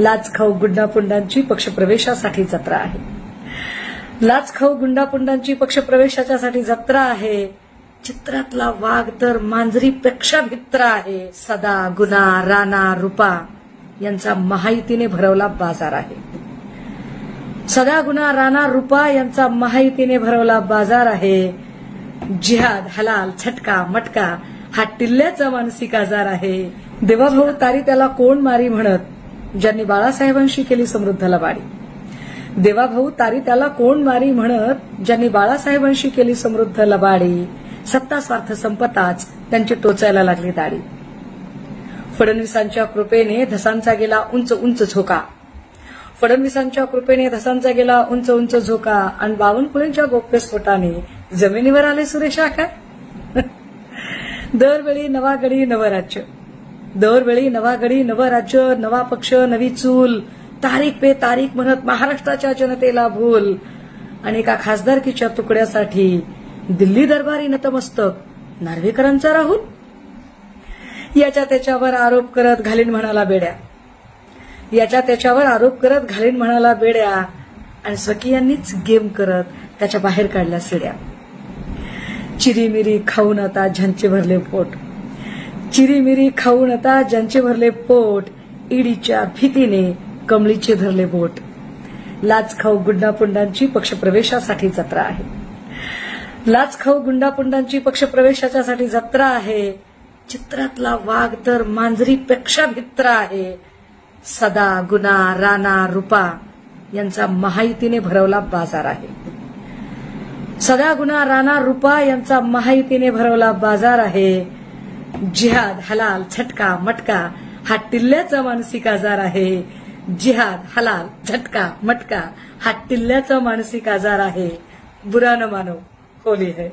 लाचखाऊ गुंडापुंडांची पक्षप्रवेशासाठी जत्रा आहे. लाचखाऊ गुंडापुंडांची पक्षप्रवेशाच्यासाठी जत्रा आहे. चित्रातला वाघ तर मांजरीपेक्षा भित्रा आहे. सदा, गुना, राणा, रुपा यांचा महायुतीने भरवला बाजार आहे. सदा, गुना, राणा, रुपा यांचा महायुतीने भरवला बाजार आहे. जिहाद, हलाल, झटका, मटका हा टिल्ल्याचा मानसिक आजार आहे. देवाभाऊ तारी त्याला कोण मारी म्हणत ज्यांनी बाळासाहेबांशी केली समृद्ध लबाडी. देवाभाऊ तारी त्याला कोण मारी म्हणत ज्यांनी बाळासाहेबांशी केली समृद्ध लबाडी. सत्ता स्वार्थ संपताच त्यांची टोचायला लागली दाढी. फडणवीसांच्या कृपेने धसांचा गेला उंच उंच झोका. फडणवीसांच्या कृपेने धसांचा गेला उंच उंच झोका आणि बावनकुळेंच्या गोप्यस्फोटाने जमिनीवर आले सुरेश आका. दरवेळी नवा गडी नवं राज्य, दरवेळी नवा गडी नवं राज्य, नवा पक्ष नवी चूल, तारीख पे तारीख म्हणत महाराष्ट्राच्या जनतेला भूल. आणि एका खासदारकीच्या तुकड्यासाठी दिल्ली दरबारी नतमस्तक नार्वेकरांचा राहुल. याच्या त्याच्यावर आरोप करत घालीन म्हणाला बेड्या, याच्या त्याच्यावर आरोप करत घालीन म्हणाला बेड्या आणि स्वकीयांनीच गेम करत त्याच्या बाहेर काढल्या सिड्या. चिरीमिरी खाऊन आता ज्यांचे भरले पोट, चिरीमिरी खाऊन आता ज्यांचे भरले पोट, ईडीच्या भीतीने कमळीचे धरले बोट. लाचखाऊ गुंडापुंडांची पक्षप्रवेशासाठी जत्रा आहे. लाचखाऊ गुंडापुंडांची पक्षप्रवेशाच्यासाठी जत्रा आहे. चित्रातला वाघ तर मांजरीपेक्षा भित्रा आहे. सदा, गुना, राणा, रुपा यांचा महायुतीने भरवला बाजार आहे. सदा, गुना, राणा, रुपा यांचा महायुतीने भरवला बाजार आहे. जिहाद, हलाल, झटका, मटका हा टिल्ल्याचा मानसिक आजार आहे. जिहाद, हलाल, झटका, मटका हा टिल्ल्याचा मानसिक आजार आहे. बुरा न मानो, होली है.